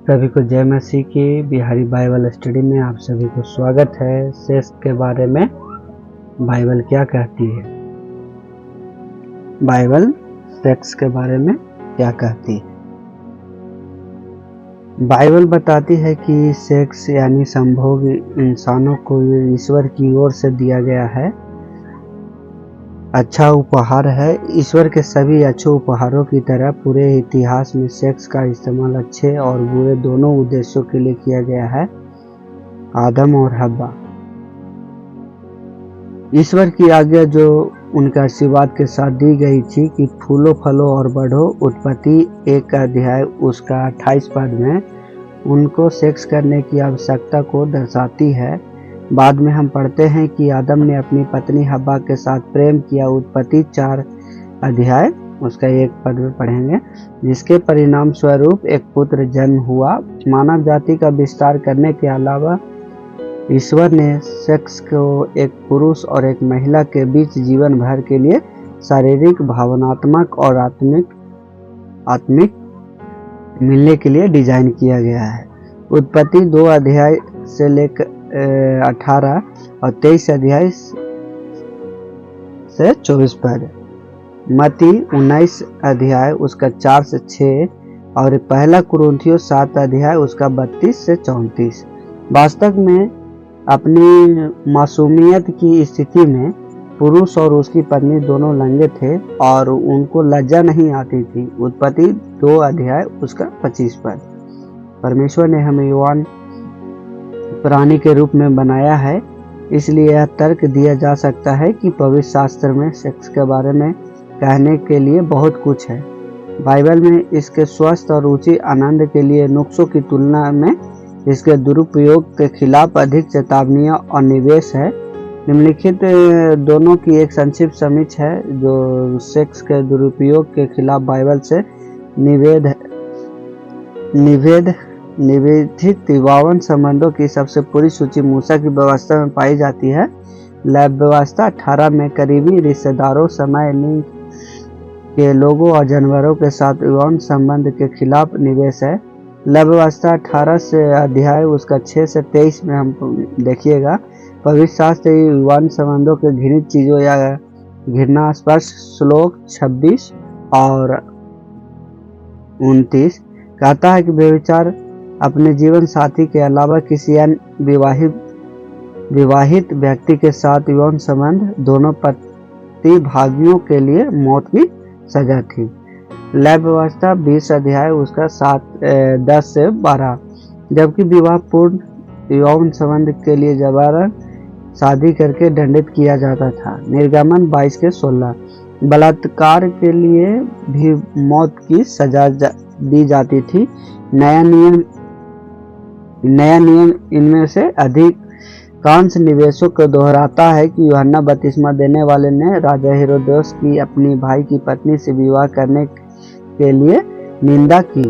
सभी को जय मसीह की बिहारी बाइबल स्टडी में आप सभी को स्वागत है। सेक्स के बारे में बाइबल क्या कहती है? बाइबल सेक्स के बारे में क्या कहती है? बाइबल बताती है कि सेक्स यानी संभोग इंसानों को ईश्वर की ओर से दिया गया है, अच्छा उपहार है। ईश्वर के सभी अच्छे उपहारों की तरह पूरे इतिहास में सेक्स का इस्तेमाल अच्छे और बुरे दोनों उद्देश्यों के लिए किया गया है। आदम और हव्वा, ईश्वर की आज्ञा जो उनके आशीर्वाद के साथ दी गई थी कि फूलो फलो और बढ़ो, उत्पत्ति 1 अध्याय उसका 28 पद में उनको सेक्स करने की आवश्यकता को दर्शाती है। बाद में हम पढ़ते हैं कि आदम ने अपनी पत्नी हव्वा के साथ प्रेम किया, उत्पत्ति 4 अध्याय उसका 1 पद में पढ़ेंगे, जिसके परिणाम स्वरूप एक पुत्र जन्म हुआ। मानव जाति का विस्तार करने के अलावा ईश्वर ने सेक्स को एक पुरुष और एक महिला के बीच जीवन भर के लिए शारीरिक, भावनात्मक और आत्मिक मिलने के लिए डिजाइन किया गया है। उत्पत्ति 2 अध्याय से लेकर 18 और 23 अध्याय से 24 पद, मत्ती 19 अध्याय उसका 4 से 6 और पहला कुरिन्थियों 7 अध्याय उसका 32 से 34। वास्तव में अपनी मासूमियत की स्थिति में पुरुष और उसकी पत्नी दोनों नंगे थे और उनको लज्जा नहीं आती थी। उत्पत्ति 2 अध्याय उसका 25 पद। परमेश्वर ने हमें यौवन प्राणी के रूप में बनाया है, इसलिए यह तर्क दिया जा सकता है कि पवित्र शास्त्र में सेक्स के बारे में कहने के लिए बहुत कुछ है। बाइबल में इसके स्वस्थ और रुचि आनंद के लिए नुक्सों की तुलना में इसके दुरुपयोग के खिलाफ अधिक चेतावनियां और निवेश है। निम्नलिखित दोनों की एक संक्षिप्त समीक्षा है जो सेक्स के दुरुपयोग के खिलाफ बाइबल से निवेदित यौवन संबंधों की सबसे पूरी सूची मूसा की व्यवस्था में पाई जाती है। लैब व्यवस्था 18 में करीबी रिश्तेदारों, समय लिंग के लोगों और जानवरों के साथ यौन संबंध के खिलाफ निवेश है। लैब व्यवस्था 18 से अध्याय उसका 6 से 23 में हम देखिएगा। पवित्र शास्त्र यौन संबंधों के घृणित चीजों या घृणास्पद श्लोक 26 और 29 कहता है कि व्यभिचार अपने जीवन साथी के अलावा किसी अन्य विवाहित व्यक्ति के साथ यौन संबंध दोनों प्रतिभागियों के लिए मौत की सजा थी। लैब व्यवस्था 20 अध्याय उसका 10 से 12, जबकि विवाह पूर्ण यौन संबंध के लिए जबरन शादी करके दंडित किया जाता था। निर्गमन 22 के 16, बलात्कार के लिए भी मौत की सजा दी जाती थी। नया नियम इनमें से अधिकांश निवेशों को दोहराता है कि यूहन्ना बपतिस्मा देने वाले ने राजा हेरोदेस की अपनी भाई की पत्नी से विवाह करने के लिए निंदा की।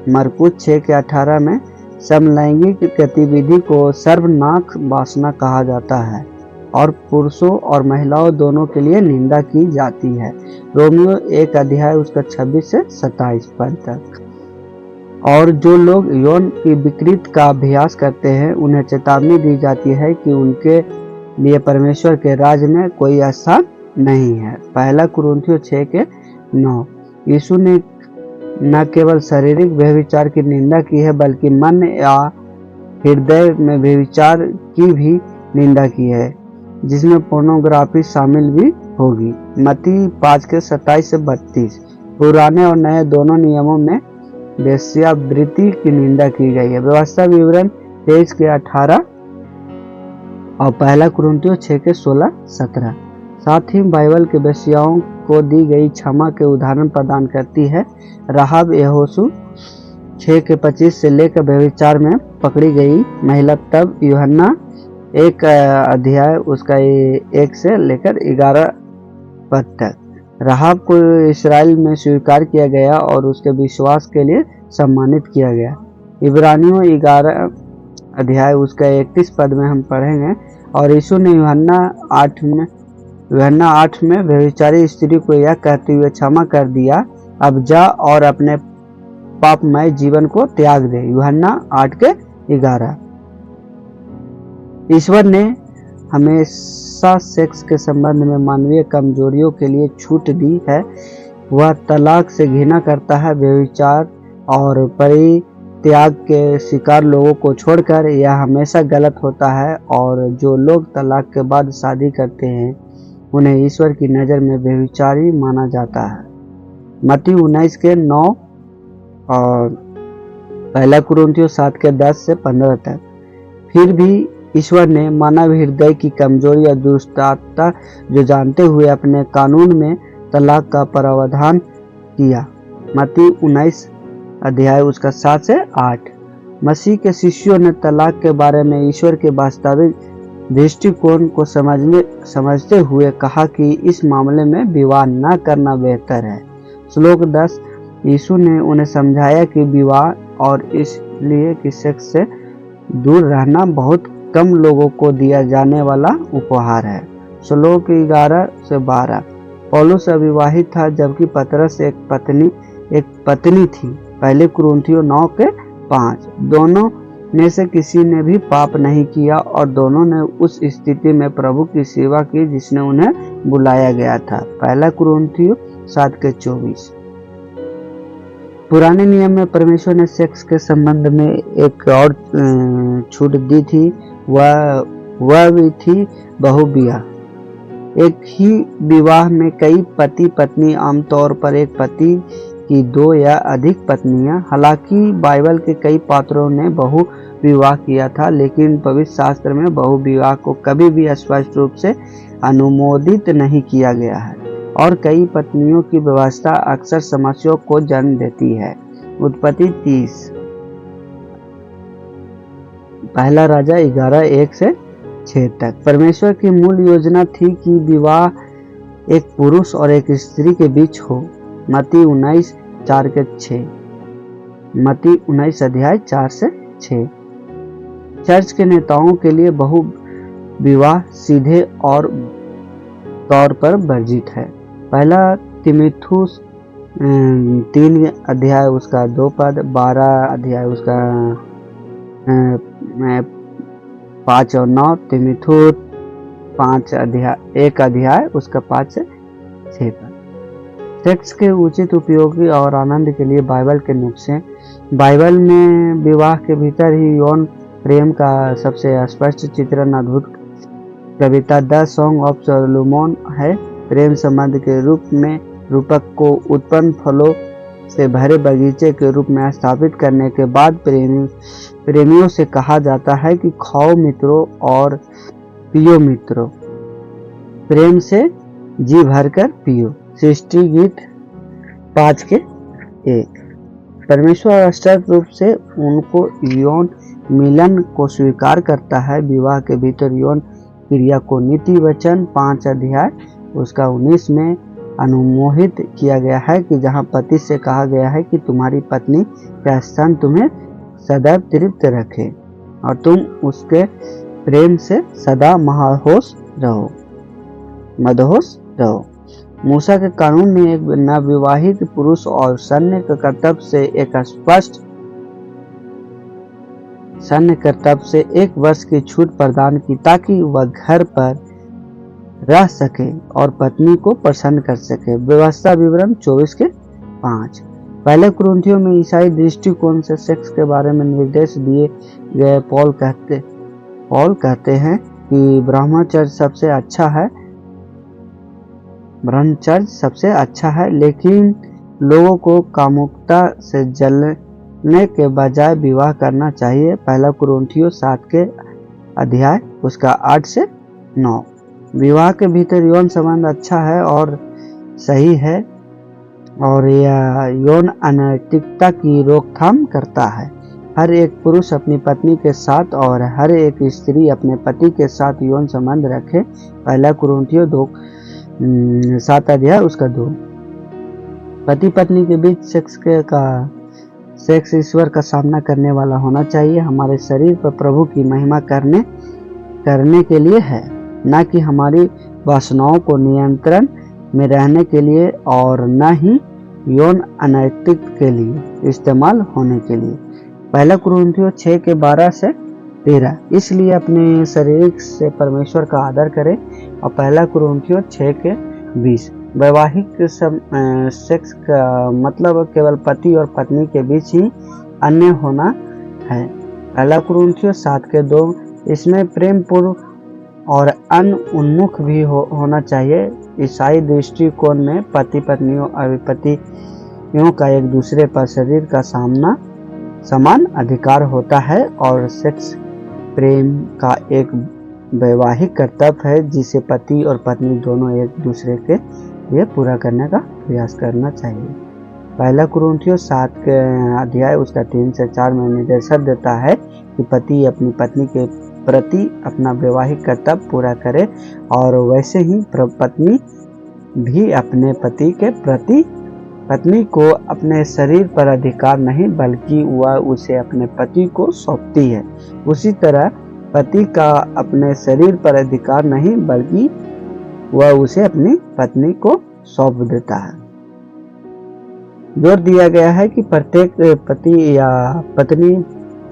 मरकुस 6 के 18 में समलैंगिक गतिविधि को सर्वनाक वासना कहा जाता है और पुरुषों और महिलाओं दोनों के लिए निंदा की जाती है। रोमियो 1 अध्याय उसका 26 से 27 पद तक। और जो लोग यौन की विकृत का अभ्यास करते हैं उन्हें चेतावनी दी जाती है कि उनके लिए परमेश्वर के राज्य में कोई स्थान नहीं है। पहला कुरिन्थियों 6 के 9, यीशु ने न केवल शारीरिक व्यभिचार की निंदा की है बल्कि मन या हृदय में व्यभिचार की भी निंदा की है, जिसमें पोर्नोग्राफी शामिल भी होगी। मत्ती 5 के 27 से 32। पुराने और नए दोनों नियमों में वेश्यावृत्ति की निंदा की गई है। व्यवस्था विवरण 23 के 18 और पहला कुरिन्थियों 6 के 16-17। साथ ही बाइबल के वेश्याओं को दी गई क्षमा के उदाहरण प्रदान करती है। राहाब यहोशू 6 के 25 से लेकर व्यभिचार में पकड़ी गई महिला, तब यूहन्ना 1 अध्याय उसका 1 से लेकर 11 पद तक। राहाब को इस्राएल में स्वीकार किया गया और उसके विश्वास के लिए सम्मानित किया गया। इब्रानियों 11 अध्याय उसका 31 पद में हम पढ़ेंगे। और यीशु ने यूहन्ना 8 में व्यभिचारी स्त्री को यह कहते हुए क्षमा कर दिया, अब जा और अपने पापमय जीवन को त्याग दे। यूहन्ना 8:11। ईश्वर ने हमेशा सेक्स के संबंध में मानवीय कमजोरियों के लिए छूट दी है। वह तलाक से घृणा करता है। व्यभिचार और परित्याग के शिकार लोगों को छोड़कर यह हमेशा गलत होता है, और जो लोग तलाक के बाद शादी करते हैं उन्हें ईश्वर की नज़र में व्यभिचारी माना जाता है। मत्ती 19:9 और 1 कुरिन्थियों 7:10-15 तक। फिर भी ईश्वर ने मानव हृदय की कमजोरी और दुष्टता जो जानते हुए अपने कानून में तलाक का प्रावधान किया। मत्ती 19:7-8। मसीह के शिष्यों ने तलाक के बारे में ईश्वर के वास्तविक दृष्टिकोण को समझते हुए कहा कि इस मामले में विवाह न करना बेहतर है। श्लोक 10। यीशु ने उन्हें समझाया कि विवाह और इसलिए कि सेक्स से दूर रहना बहुत कम लोगों को दिया जाने वाला उपहार है। श्लोक 11-12। पौलुस अविवाहित था जबकि पतरस एक पत्नी थी। 1 कुरिन्थियों 9:5। दोनों में से किसी ने भी पाप नहीं किया और दोनों ने उस स्थिति में प्रभु की सेवा की जिसने उन्हें बुलाया गया था। 1 कुरिन्थियों 7:24। पुराने नियम में परमेश्वर ने सेक्स के संबंध में एक और छूट दी थी। वह भी थी बहुविवाह। एक ही विवाह में कई पति पत्नी, आमतौर पर एक पति की 2 या अधिक पत्नियां। हालांकि बाइबल के कई पात्रों ने बहु विवाह किया था, लेकिन पवित्र शास्त्र में बहु विवाह को कभी भी स्पष्ट रूप से अनुमोदित नहीं किया गया है, और कई पत्नियों की व्यवस्था अक्सर समस्याओं को जन्म देती है। उत्पत्ति 30। 1 राजा 11:1-6 तक। परमेश्वर की मूल योजना थी कि विवाह एक पुरुष और एक स्त्री के बीच हो। मत्ती 19:4-6। मत्ती 19:4-6। चर्च के नेताओं के लिए बहु विवाह सीधे और तौर पर वर्जित है। 1 तीमुथियुस 3:2, 12:5-9, तीमुथियुस 5:1-5-6 पर। सेक्स के उचित उपयोगी और आनंद के लिए बाइबल के नुस्खे। बाइबल में विवाह के भीतर ही यौन प्रेम का सबसे स्पष्ट चित्रण अद्भुत कविता द सॉन्ग ऑफ सोलोमन है। प्रेम संबंध के रूपक को उत्पन्न फलों से भरे बगीचे के रूप में स्थापित करने के बाद प्रेमियों से कहा जाता है कि खाओ मित्रों और पियो मित्रों, प्रेम से जी भरकर पियो। सृष्टि गीत 5:1। परमेश्वर स्पष्ट रूप से उनको यौन मिलन को स्वीकार करता है। विवाह के भीतर यौन क्रिया को नीति वचन 5:19 में अनुमोदित किया गया है, कि जहां पति से कहा गया है कि तुम्हारी पत्नी का स्तन तुम्हें सदैव तृप्त रखे और तुम उसके प्रेम से सदा मदहोश रहो। मूसा के कानून ने एक नवविवाहित पुरुष और सैन्य कर्तव्य से 1 वर्ष की छूट प्रदान की ताकि वह घर पर रह सके और पत्नी को प्रसन्न कर सके। व्यवस्था विवरण 24:5। 1 कुरिन्थियों में ईसाई दृष्टिकोण से सेक्स के बारे में निर्देश दिए गए। पॉल कहते हैं कि ब्रह्मचर्य सबसे अच्छा है, लेकिन लोगों को कामुकता से जलने के बजाय विवाह करना चाहिए। 1 कुरिन्थियों 7:8-9। विवाह के भीतर यौन संबंध अच्छा है और सही है, और यह यौन अनैतिकता की रोकथाम करता है। हर एक पुरुष अपनी पत्नी के साथ और हर एक स्त्री अपने पति के साथ यौन संबंध रखे। 1 कुरिन्थियों 7:2। पति पत्नी के बीच सेक्स ईश्वर का सामना करने वाला होना चाहिए। हमारे शरीर पर प्रभु की महिमा करने के लिए है, न कि हमारी वासनाओं को नियंत्रण में रहने के लिए, और न ही यौन अनैतिक के लिए इस्तेमाल होने के लिए। पहला कुरिन्थियों 6 के 12 से 13। इसलिए अपने शरीर से परमेश्वर का आदर करें। और पहला कुरिन्थियों 6 के 20। वैवाहिक सेक्स का मतलब केवल पति और पत्नी के बीच ही अन्य होना है। पहला कुरिन्थियों 7 के 2। इसमें प्रेम पूर्व और अन उन्मुख भी होना चाहिए। ईसाई दृष्टिकोण में पति पत्नियों और पतियों का एक दूसरे पर शरीर का समान अधिकार होता है और सेक्स प्रेम का एक वैवाहिक कर्तव्य है जिसे पति और पत्नी दोनों एक दूसरे के लिए पूरा करने का प्रयास करना चाहिए। पहला कुरिन्थियों 7 के अध्याय उसका 3 से 4 में निर्देशन देता है कि पति अपनी पत्नी के प्रति अपना वैवाहिक कर्तव्य पूरा करे और वैसे ही पत्नी भी अपने पति के प्रति पत्नी को अपने शरीर पर अधिकार नहीं बल्कि वह उसे अपने पति को सौंपती है। उसी तरह पति का अपने शरीर पर अधिकार नहीं बल्कि वह उसे अपनी पत्नी को सौंप देता है। जोर दिया गया है कि प्रत्येक पति या पत्नी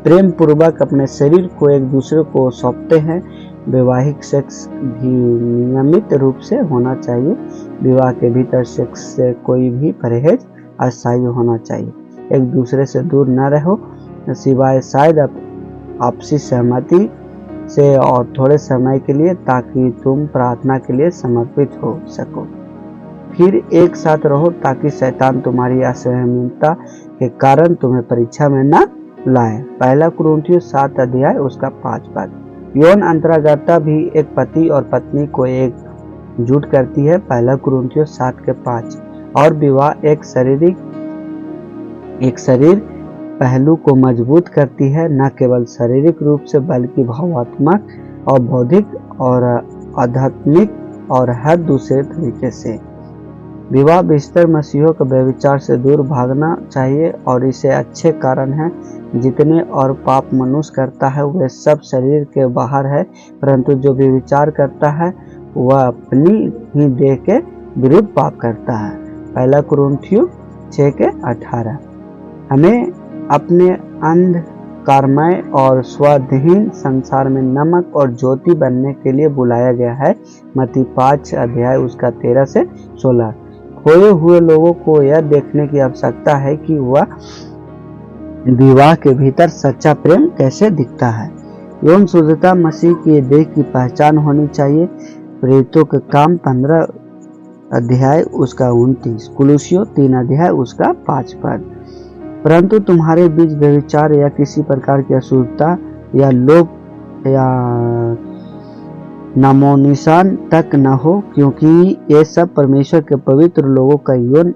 प्रेम पूर्वक अपने शरीर को एक दूसरे को सौंपते हैं। वैवाहिक सेक्स भी नियमित रूप से होना चाहिए। विवाह के भीतर सेक्स से कोई भी परहेज अस्थायी होना चाहिए। एक दूसरे से दूर न रहो सिवाय शायद आपसी सहमति से और थोड़े समय के लिए, ताकि तुम प्रार्थना के लिए समर्पित हो सको। फिर एक साथ रहो ताकि शैतान तुम्हारी असहमता के कारण तुम्हें परीक्षा में न लाए। पहला कुरिन्थियों 7 अध्याय उसका 5 पद। यौन अंतरागता भी एक पति और पत्नी को एकजुट करती है। पहला कुरिन्थियों 7 के 5। और विवाह एक शरीर पहलू को मजबूत करती है, न केवल शारीरिक रूप से बल्कि भावात्मक और बौद्धिक और आध्यात्मिक और हर दूसरे तरीके से। विवाह बिस्तर मसीहों के व्यभिचार से दूर भागना चाहिए और इसे अच्छे कारण है। जितने और पाप मनुष्य करता है वे सब शरीर के बाहर है, परंतु जो व्यभिचार करता है वह अपनी ही देह के विरुद्ध पाप करता है। पहला कुरिन्थियों 6 के 18। हमें अपने अंधकारमय और स्वाधीन संसार में नमक और ज्योति बनने के लिए बुलाया गया है। मत्ती 5 अध्याय उसका 13 से 16। खोए हुए लोगों को यह देखने की आवश्यकता है कि वह विवाह के भीतर सच्चा प्रेम कैसे दिखता है। यौन शुद्धता मसीह की देह की पहचान होनी चाहिए। प्रेरितों के काम 15 अध्याय उसका 29। कुलुसियों 3 अध्याय उसका 5 पद। परंतु तुम्हारे बीच व्यभिचार या किसी प्रकार की अशुद्धता या लोभ या नामोनिशान तक न हो, क्योंकि ये सब परमेश्वर के पवित्र लोगों का यौन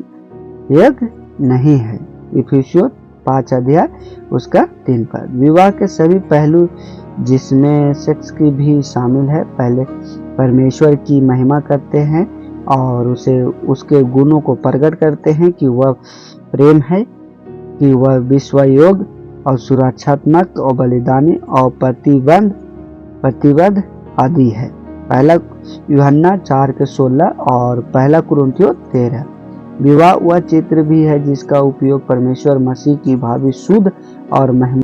यज्ञ नहीं है। इफिसियों 5 अध्याय उसका 3 पद। विवाह के सभी पहलू जिसमें सेक्स की भी शामिल है पहले परमेश्वर की महिमा करते हैं और उसे उसके गुणों को प्रकट करते हैं कि वह प्रेम है, कि वह विश्वयोग और सुरक्षात्मक और बलिदानी और प्रतिबद्ध आदि है। पहला यूहन्ना 4 के 16 और पहला कुरिन्थियों 13। विवाह वह चित्र भी है जिसका उपयोग परमेश्वर मसीह की भावी शुद्ध और महिमा